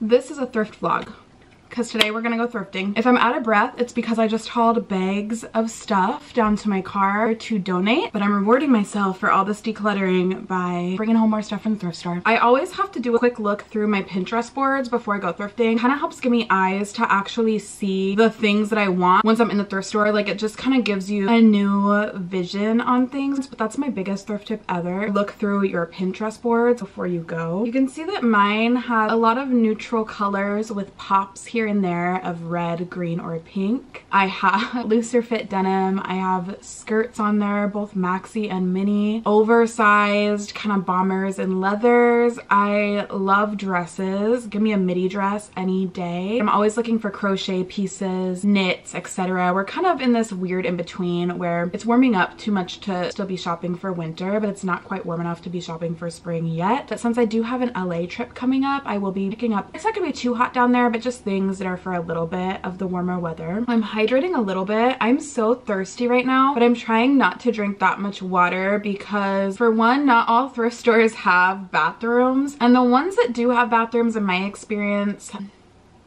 This is a thrift vlog because today we're gonna go thrifting. If I'm out of breath, it's because I just hauled bags of stuff down to my car to donate, but I'm rewarding myself for all this decluttering by bringing home more stuff from the thrift store. I always have to do a quick look through my Pinterest boards before I go thrifting. Kind of helps give me eyes to actually see the things that I want once I'm in the thrift store. Like, it just kind of gives you a new vision on things, but that's my biggest thrift tip ever. Look through your Pinterest boards before you go. You can see that mine has a lot of neutral colors with pops here and there of red, green, or pink. I have looser fit denim. I have skirts on there, both maxi and mini, oversized kind of bombers and leathers. I love dresses. Give me a midi dress any day. I'm always looking for crochet pieces, knits, etc. We're kind of in this weird in between where it's warming up too much to still be shopping for winter, but it's not quite warm enough to be shopping for spring yet. But since I do have an LA trip coming up, I will be picking up, it's not gonna be too hot down there, but just things that are for a little bit of the warmer weather. I'm hydrating a little bit. I'm so thirsty right now, but I'm trying not to drink that much water because, for one, not all thrift stores have bathrooms, and the ones that do have bathrooms, in my experience,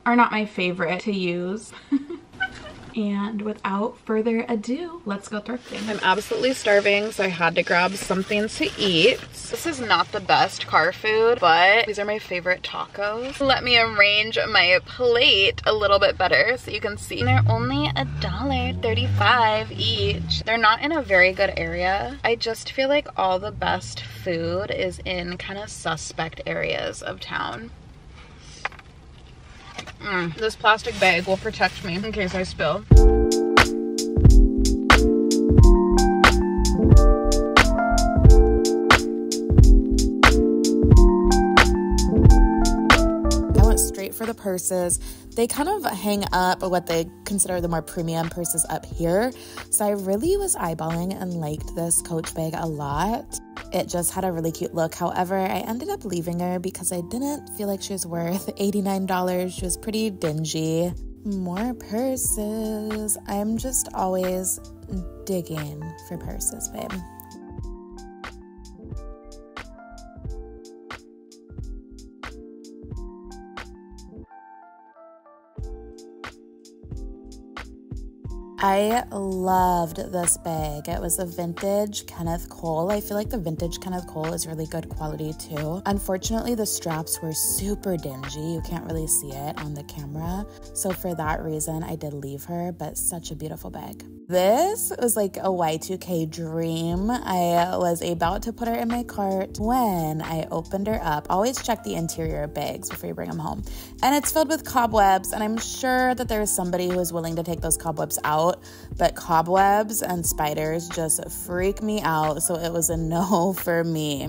are not my favorite to use. And without further ado, let's go thrifting. I'm absolutely starving, so I had to grab something to eat. This is not the best car food, but these are my favorite tacos. Let me arrange my plate a little bit better so you can see. They're only $1.35 each. They're not in a very good area. I just feel like all the best food is in kind of suspect areas of town. This plastic bag will protect me in case I spill. I went straight for the purses. They kind of hang up what they consider the more premium purses up here. So I really was eyeballing and liked this Coach bag a lot. It just had a really cute look. However, I ended up leaving her because I didn't feel like she was worth $89. She was pretty dingy. More purses. I'm just always digging for purses, babe. I loved this bag. It was a vintage Kenneth Cole. I feel like the vintage Kenneth Cole is really good quality too. Unfortunately, the straps were super dingy. You can't really see it on the camera. So for that reason, I did leave her, but such a beautiful bag. This was like a Y2K dream. I was about to put her in my cart when I opened her up. Always check the interior of bags before you bring them home. And it's filled with cobwebs, and I'm sure that there's somebody who is willing to take those cobwebs out, but cobwebs and spiders just freak me out, so it was a no for me.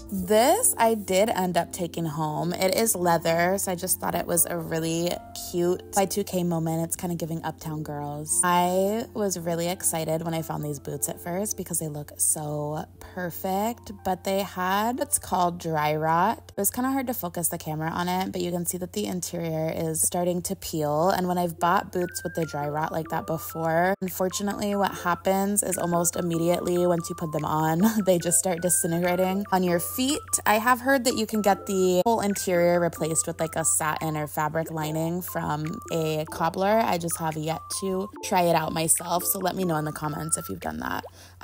This I did end up taking home. It is leather, so I just thought it was a really cute Y2K moment. It's kind of giving Uptown Girls. I was really excited when I found these boots at first because they look so perfect, but they had what's called dry rot. It was kind of hard to focus the camera on it, but you can see that the interior is starting to peel. And when I've bought boots with the dry rot like that before, unfortunately what happens is almost immediately once you put them on, they just start disintegrating on your feet. I have heard that you can get the whole interior replaced with like a satin or fabric lining from a cobbler. I just have yet to try it out myself, so let me know in the comments if you've done that.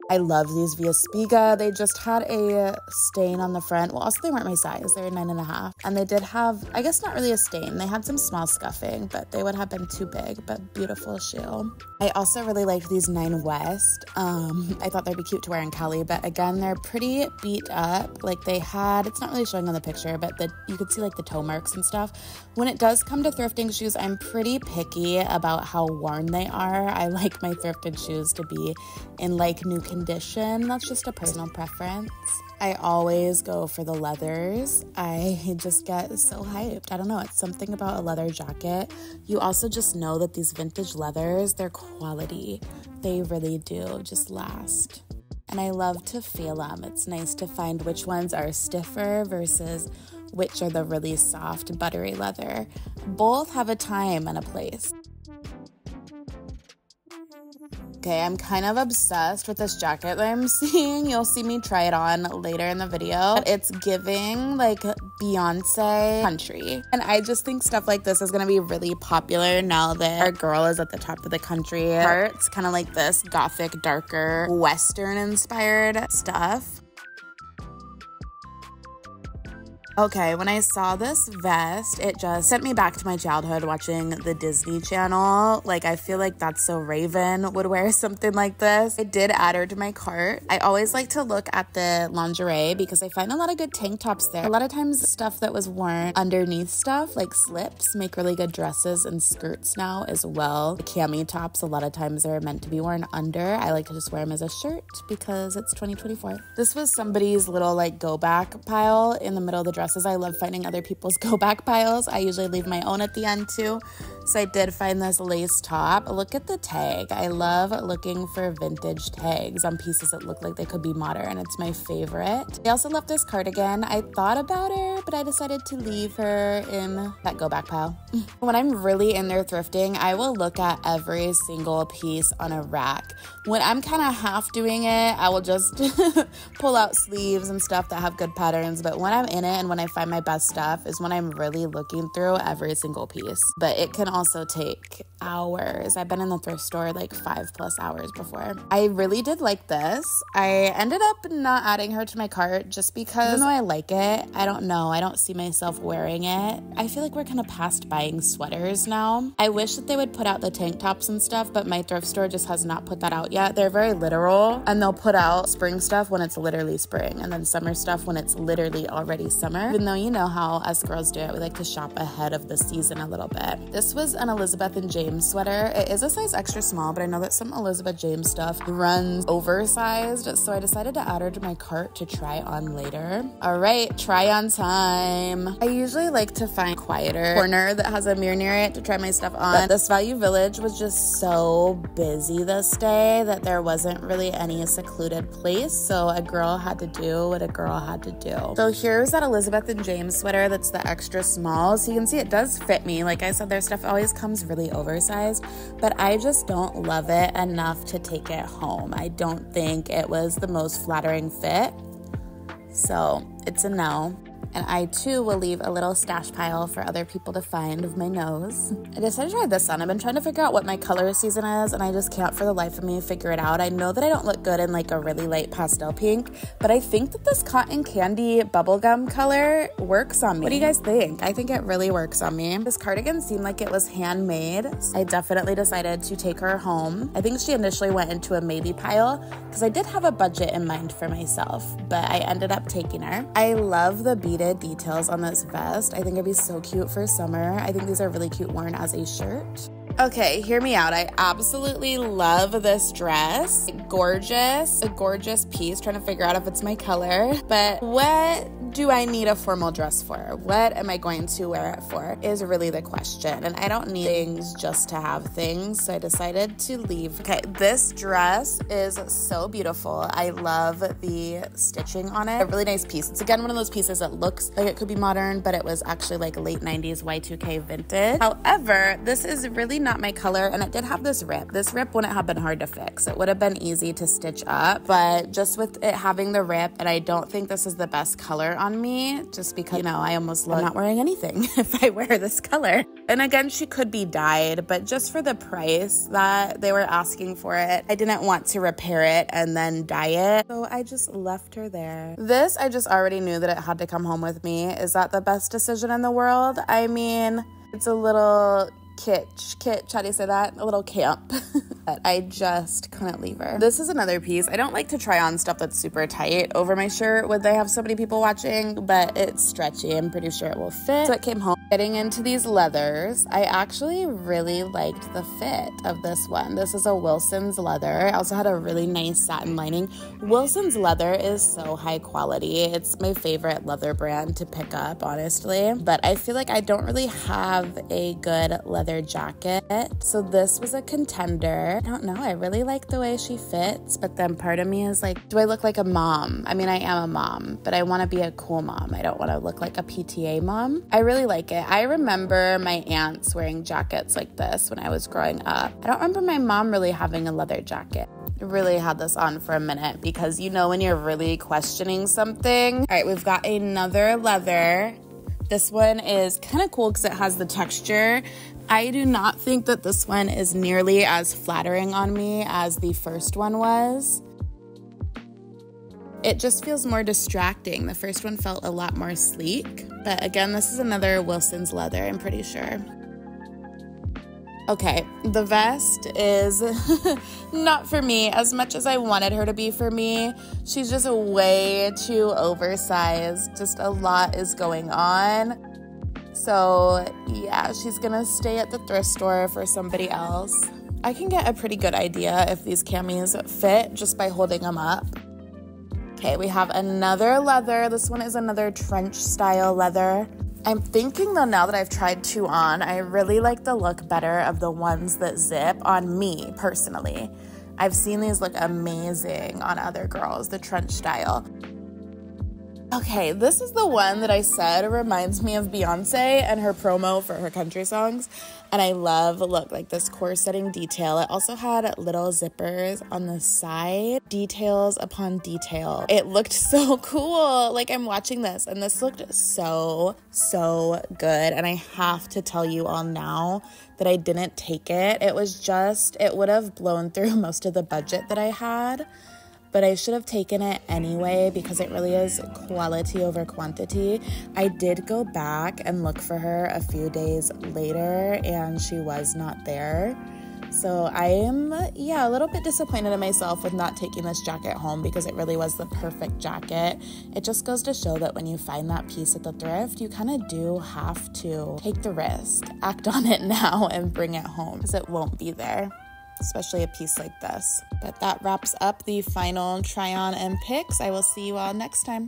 I love these Via Spiga. They just had a stain on the front. Well, also they weren't my size. They were 9.5. And they did have, I guess not really a stain. They had some small scuffing, but they would have been too big, but beautiful shoe. I also really liked these 9 West. I thought they'd be cute to wear in Cali, but again, they're pretty beat up. Like they had, it's not really showing on the picture, but you could see like the toe marks and stuff. When it does come to thrifting shoes, I'm pretty picky about how worn they are. I like my thrifted shoes to be in like new condition. That's just a personal preference. I always go for the leathers. I just get so hyped. I don't know, it's something about a leather jacket. You also just know that these vintage leathers, they're quality. They really do just last. And I love to feel them. It's nice to find which ones are stiffer versus which are the really soft, buttery leather. Both have a time and a place. Okay, I'm kind of obsessed with this jacket that I'm seeing. You'll see me try it on later in the video. It's giving like Beyonce country. And I just think stuff like this is gonna be really popular now that our girl is at the top of the country part. It's kind of like this gothic, darker, Western inspired stuff. Okay, when I saw this vest, it just sent me back to my childhood watching the Disney Channel. Like, I feel like That's So Raven would wear something like this. I did add her to my cart. I always like to look at the lingerie because I find a lot of good tank tops there. A lot of times stuff that was worn underneath stuff, like slips, make really good dresses and skirts now as well. The cami tops, a lot of times they're meant to be worn under. I like to just wear them as a shirt because it's 2024. This was somebody's little like go back pile in the middle of the dress. I love finding other people's go back piles. I usually leave my own at the end too. So I did find this lace top. Look at the tag. I love looking for vintage tags on pieces that look like they could be modern. It's my favorite. I also love this cardigan. I thought about her, but I decided to leave her in that go back pile. When I'm really in there thrifting, I will look at every single piece on a rack. When I'm kind of half doing it, I will just pull out sleeves and stuff that have good patterns. But when I'm in it and when I find my best stuff is when I'm really looking through every single piece. But it can also take hours. I've been in the thrift store like 5+ hours before. I really did like this. I ended up not adding her to my cart just because even though I like it, I don't know. I don't see myself wearing it. I feel like we're kind of past buying sweaters now. I wish that they would put out the tank tops and stuff, but my thrift store just has not put that out yet. They're very literal and they'll put out spring stuff when it's literally spring and then summer stuff when it's literally already summer. Even though you know how us girls do it, we like to shop ahead of the season a little bit. This was an Elizabeth and James sweater. It is a size extra small, but I know that some Elizabeth James stuff runs oversized, so I decided to add her to my cart to try on later. All right, try on time. I usually like to find a quieter corner that has a mirror near it to try my stuff on. But this Value Village was just so busy this day that there wasn't really any secluded place, so a girl had to do what a girl had to do. So here's that Elizabeth and James sweater that's the extra small. So you can see it does fit me. Like I said, their stuff always comes really oversized, but I just don't love it enough to take it home. I don't think it was the most flattering fit. So it's a no. And I too will leave a little stash pile for other people to find of my nose. I decided to try this on. I've been trying to figure out what my color season is and I just can't for the life of me figure it out. I know that I don't look good in like a really light pastel pink, but I think that this cotton candy bubblegum color works on me. What do you guys think? I think it really works on me. This cardigan seemed like it was handmade. I definitely decided to take her home. I think she initially went into a maybe pile because I did have a budget in mind for myself, but I ended up taking her. I love the beaded details on this vest. I think it'd be so cute for summer. I think these are really cute worn as a shirt. Okay, hear me out. I absolutely love this dress. Gorgeous, a gorgeous piece. Trying to figure out if it's my color, but what do I need a formal dress for? What am I going to wear it for is really the question. And I don't need things just to have things, so I decided to leave. Okay, this dress is so beautiful. I love the stitching on it. A really nice piece. It's again one of those pieces that looks like it could be modern, but it was actually like late 90s Y2K vintage. However, this is really not my color, and it did have this rip. This rip wouldn't have been hard to fix. It would have been easy to stitch up, but just with it having the rip, and I don't think this is the best color on me, just because, you know, I almost love not wearing anything if I wear this color. And again, she could be dyed, but just for the price that they were asking for it, I didn't want to repair it and then dye it, so I just left her there. This, I just already knew that it had to come home with me. Is that the best decision in the world? I mean, it's a little kitsch, how do you say that? A little camp. But I just couldn't leave her. This is another piece. I don't like to try on stuff that's super tight over my shirt when they have so many people watching, but it's stretchy. I'm pretty sure it will fit. So it came home. Getting into these leathers, I actually really liked the fit of this one. This is a Wilson's leather. I also had a really nice satin lining. Wilson's leather is so high quality. It's my favorite leather brand to pick up, honestly. But I feel like I don't really have a good leather jacket. So this was a contender. I don't know. I really like the way she fits, but then part of me is like, do I look like a mom? I mean, I am a mom, but I want to be a cool mom. I don't want to look like a PTA mom. I really like it. I remember my aunts wearing jackets like this when I was growing up. I don't remember my mom really having a leather jacket. I really had this on for a minute because you know when you're really questioning something. All right, we've got another leather. This one is kind of cool because it has the texture. I do not think that this one is nearly as flattering on me as the first one was. It just feels more distracting. The first one felt a lot more sleek. But again, this is another Wilson's leather, I'm pretty sure. Okay, the vest is not for me as much as I wanted her to be for me. She's just way too oversized. Just a lot is going on. So yeah, she's gonna stay at the thrift store for somebody else. I can get a pretty good idea if these camis fit just by holding them up. Okay, we have another leather. This one is another trench style leather. I'm thinking though, now that I've tried two on, I really like the look better of the ones that zip on me personally. I've seen these look amazing on other girls, the trench style. Okay, this is the one that I said reminds me of Beyonce and her promo for her country songs. And I love, look, like this corsetting detail. It also had little zippers on the side, details upon detail. It looked so cool. Like I'm watching this and this looked so good. And I have to tell you all now that I didn't take it. It would have blown through most of the budget that I had. But I should have taken it anyway because it really is quality over quantity. I did go back and look for her a few days later and she was not there. So I am, a little bit disappointed in myself with not taking this jacket home because it really was the perfect jacket. It just goes to show that when you find that piece at the thrift, you kind of do have to take the risk, act on it now and bring it home because it won't be there. Especially a piece like this. But that wraps up the final try on and picks. I will see you all next time.